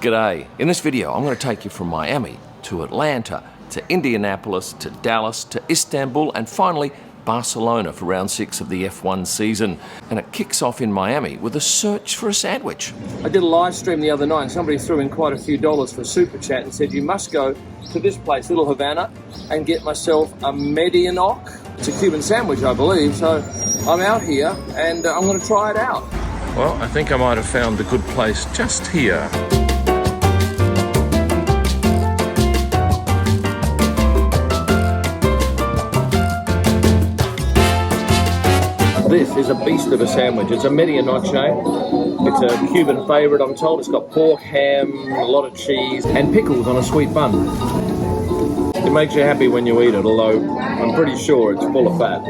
G'day. In this video, I'm going to take you from Miami to Atlanta, to Indianapolis, to Dallas, to Istanbul, and finally Barcelona for round 6 of the F1 season. And it kicks off in Miami with a search for a sandwich. I did a live stream the other night and somebody threw in quite a few dollars for a super chat and said, you must go to this place, Little Havana, and get myself a medianoc. It's a Cuban sandwich, I believe, so I'm out here and I'm going to try it out. Well, I think I might have found the good place just here. This is a beast of a sandwich. It's a medianoche. It's a Cuban favourite, I'm told. It's got pork, ham, a lot of cheese, and pickles on a sweet bun. It makes you happy when you eat it, although I'm pretty sure it's full of fat.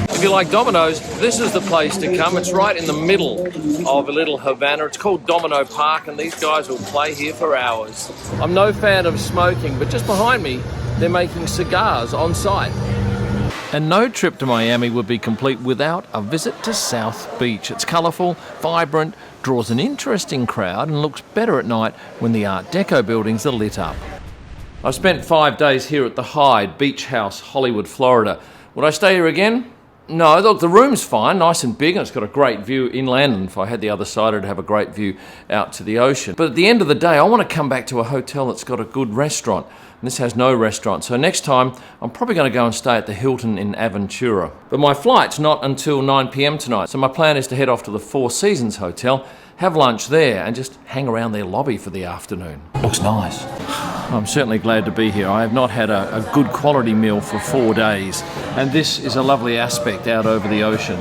If you like Domino's, this is the place to come. It's right in the middle of a Little Havana. It's called Domino Park, and these guys will play here for hours. I'm no fan of smoking, but just behind me, they're making cigars on site. And no trip to Miami would be complete without a visit to South Beach. It's colourful, vibrant, draws an interesting crowd, and looks better at night when the Art Deco buildings are lit up. I've spent 5 days here at the Hyde Beach House, Hollywood, Florida. Would I stay here again? No, look, the room's fine, nice and big, and it's got a great view inland, and if I had the other side, I'd have a great view out to the ocean. But at the end of the day, I want to come back to a hotel that's got a good restaurant, and this has no restaurant. So next time, I'm probably going to go and stay at the Hilton in Aventura. But my flight's not until 9 p.m. tonight, so my plan is to head off to the Four Seasons Hotel, have lunch there, and just hang around their lobby for the afternoon. Looks nice. I'm certainly glad to be here. I have not had a good quality meal for 4 days, and this is a lovely aspect out over the ocean.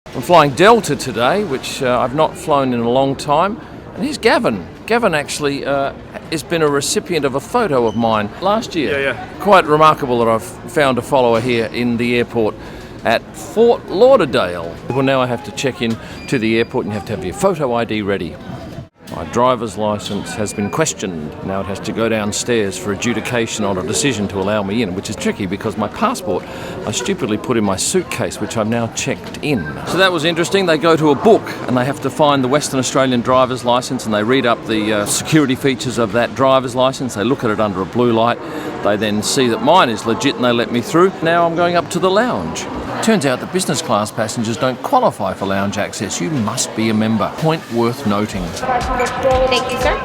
I'm flying Delta today, which I've not flown in a long time, and here's Gavin. Gavin actually has been a recipient of a photo of mine last year. Yeah. Quite remarkable that I've found a follower here in the airport at Fort Lauderdale. Well, now I have to check in to the airport and you have to have your photo ID ready. My driver's license has been questioned. Now it has to go downstairs for adjudication on a decision to allow me in, which is tricky because my passport I stupidly put in my suitcase, which I've now checked in. So that was interesting. They go to a book and they have to find the Western Australian driver's license, and they read up the security features of that driver's license. They look at it under a blue light. They then see that mine is legit and they let me through. Now I'm going up to the lounge. Turns out that business class passengers don't qualify for lounge access. You must be a member. Point worth noting. Thank you, sir.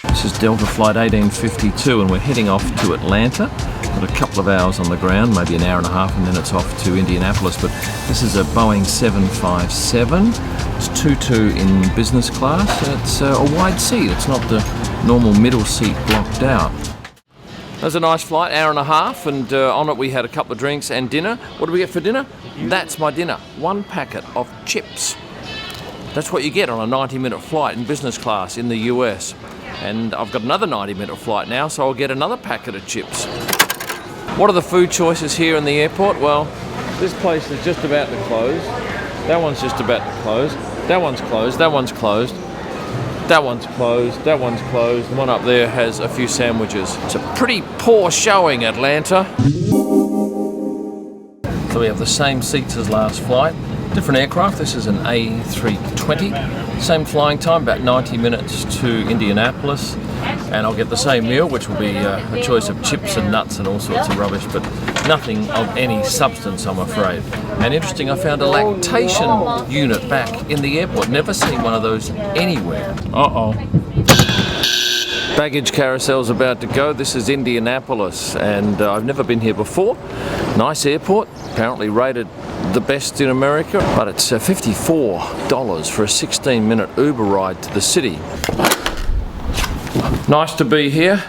This is Delta Flight 1852 and we're heading off to Atlanta. Got a couple of hours on the ground, maybe an hour and a half, and then it's off to Indianapolis. But this is a Boeing 757. It's 2-2 in business class. It's a wide seat. It's not the normal middle seat blocked out. That's a nice flight, hour and a half, and on it we had a couple of drinks and dinner. What do we get for dinner? That's my dinner. 1 packet of chips. That's what you get on a 90-minute flight in business class in the US. And I've got another 90-minute flight now, so I'll get another packet of chips. What are the food choices here in the airport? Well, this place is just about to close. That one's just about to close. That one's closed. That one's closed. That one's closed, that one's closed. The one up there has a few sandwiches. It's a pretty poor showing, Atlanta. So we have the same seats as last flight. Different aircraft. This is an A320. Same flying time, about 90 minutes to Indianapolis. And I'll get the same meal, which will be a choice of chips and nuts and all sorts of rubbish, but nothing of any substance, I'm afraid. And interesting, I found a lactation unit back in the airport. Never seen one of those anywhere. Uh-oh. Baggage carousel's about to go. This is Indianapolis, and I've never been here before. Nice airport, apparently rated the best in America, but it's $54 for a 16-minute Uber ride to the city. Nice to be here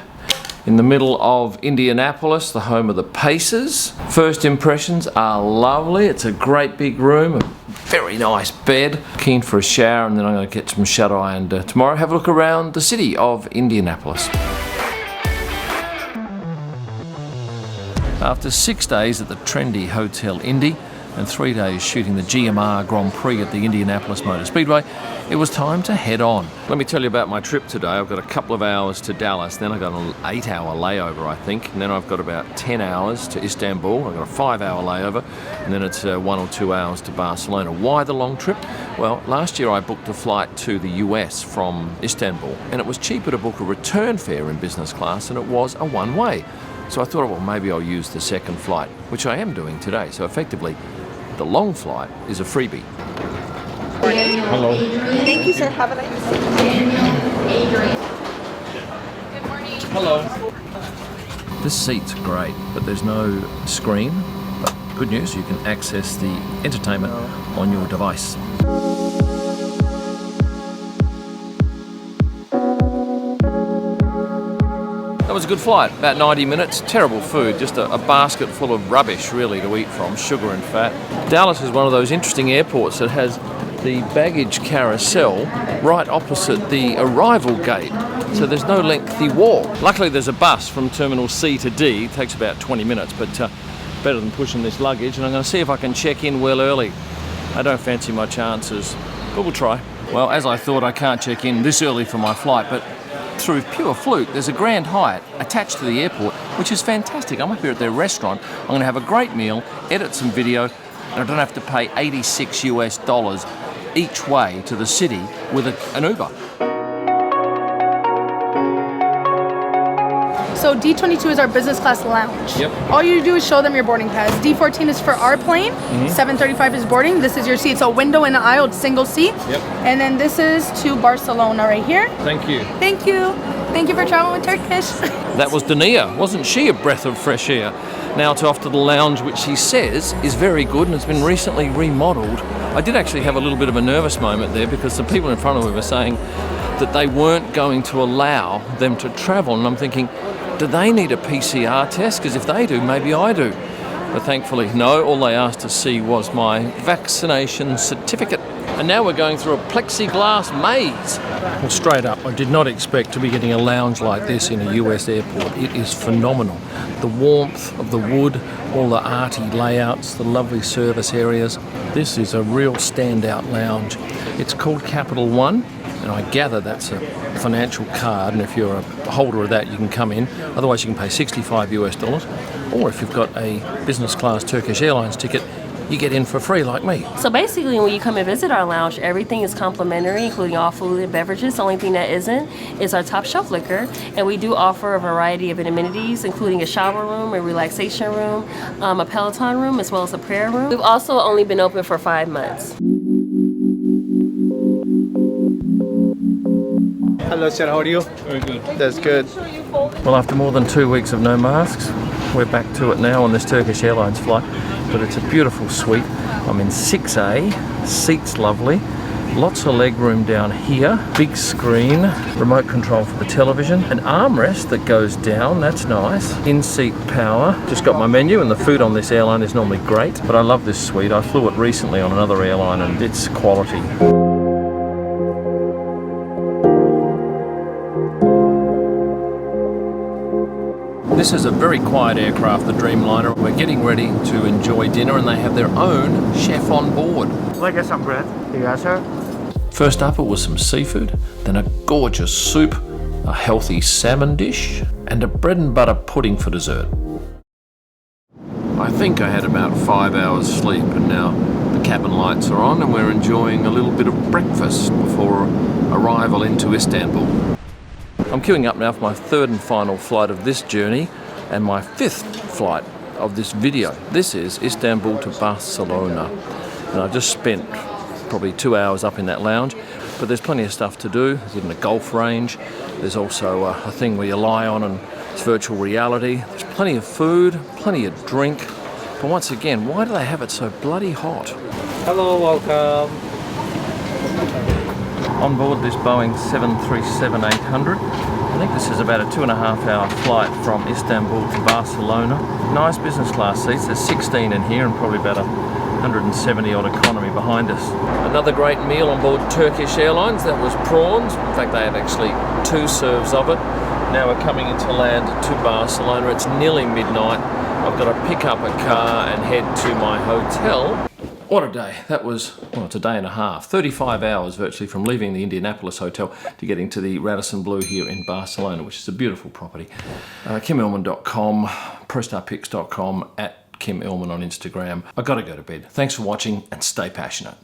in the middle of Indianapolis, the home of the Pacers. First impressions are lovely. It's a great big room, a very nice bed. Keen for a shower, and then I'm going to get some shut-eye and tomorrow have a look around the city of Indianapolis. After 6 days at the trendy Hotel Indy, and 3 days shooting the GMR Grand Prix at the Indianapolis Motor Speedway, it was time to head on. Let me tell you about my trip today. I've got a couple of hours to Dallas, then I've got an 8-hour layover, I think, and then I've got about 10 hours to Istanbul. I've got a 5-hour layover, and then it's 1 or 2 hours to Barcelona. Why the long trip? Well, last year I booked a flight to the US from Istanbul, and it was cheaper to book a return fare in business class than it was a one-way. So I thought, well, maybe I'll use the second flight, which I am doing today. So effectively, the long flight is a freebie. Hello. Thank you, sir. Have a nice day. Good morning. Hello. This seat's great, but there's no screen. But good news, you can access the entertainment on your device. That was a good flight, about 90 minutes. Terrible food, just a basket full of rubbish really to eat from, sugar and fat. Dallas is one of those interesting airports that has the baggage carousel right opposite the arrival gate. So there's no lengthy walk. Luckily there's a bus from Terminal C to D. It takes about 20 minutes, but better than pushing this luggage. And I'm going to see if I can check in well early. I don't fancy my chances, but we'll try. Well, as I thought, I can't check in this early for my flight, but through pure fluke, there's a Grand Hyatt attached to the airport, which is fantastic. I'm up here at their restaurant. I'm going to have a great meal, edit some video, and I don't have to pay $86 US each way to the city with an Uber. So D22 is our business class lounge. Yep. All you do is show them your boarding pass. D14 is for our plane. 735 is boarding. This is your seat. So window and aisle, single seat. Yep. And then this is to Barcelona right here. Thank you. Thank you. Thank you for traveling with Turkish. That was Dania. Wasn't she a breath of fresh air? Now it's off to the lounge, which she says is very good and it's been recently remodeled. I did actually have a little bit of a nervous moment there because the people in front of me were saying that they weren't going to allow them to travel, and I'm thinking, do they need a PCR test? Because if they do, maybe I do. But thankfully, no. All they asked to see was my vaccination certificate. And now we're going through a plexiglass maze. Well, straight up, I did not expect to be getting a lounge like this in a US airport. It is phenomenal. The warmth of the wood, all the arty layouts, the lovely service areas. This is a real standout lounge. It's called Capital One, and I gather that's a financial card, and if you're a holder of that, you can come in. Otherwise, you can pay $65 US, or if you've got a business class Turkish Airlines ticket, you get in for free like me. So basically, when you come and visit our lounge, everything is complimentary, including all food and beverages. The only thing that isn't is our top shelf liquor. And we do offer a variety of amenities, including a shower room, a relaxation room, a Peloton room, as well as a prayer room. We've also only been open for 5 months. Hello, sir. How are you? Very good. That's good. Well, after more than 2 weeks of no masks, we're back to it now on this Turkish Airlines flight. But it's a beautiful suite. I'm in 6A, seats lovely, lots of leg room down here, big screen, remote control for the television, an armrest that goes down, that's nice, in-seat power. Just got my menu, and the food on this airline is normally great, but I love this suite. I flew it recently on another airline and it's quality. This is a very quiet aircraft, the Dreamliner. We're getting ready to enjoy dinner, and they have their own chef on board. Will I get some bread? Yes, sir. First up, it was some seafood, then a gorgeous soup, a healthy salmon dish, and a bread and butter pudding for dessert. I think I had about 5 hours sleep, and now the cabin lights are on and we're enjoying a little bit of breakfast before arrival into Istanbul. I'm queuing up now for my third and final flight of this journey and my fifth flight of this video. This is Istanbul to Barcelona, and I've just spent probably 2 hours up in that lounge, but there's plenty of stuff to do. There's even a golf range. There's also a thing where you lie on and it's virtual reality. There's plenty of food, plenty of drink, but once again, why do they have it so bloody hot? Hello, welcome. On board this Boeing 737-800. I think this is about a 2.5 hour flight from Istanbul to Barcelona. Nice business class seats. There's 16 in here and probably about 170 odd economy behind us. Another great meal on board Turkish Airlines. That was prawns. In fact, they had actually 2 serves of it. Now we're coming into land to Barcelona. It's nearly midnight. I've got to pick up a car and head to my hotel. What a day. That was, well, it's a day and a half. 35 hours virtually from leaving the Indianapolis hotel to getting to the Radisson Blu here in Barcelona, which is a beautiful property. KimEllman.com, ProStarPics.com, at Kim Ellman on Instagram. I've got to go to bed. Thanks for watching and stay passionate.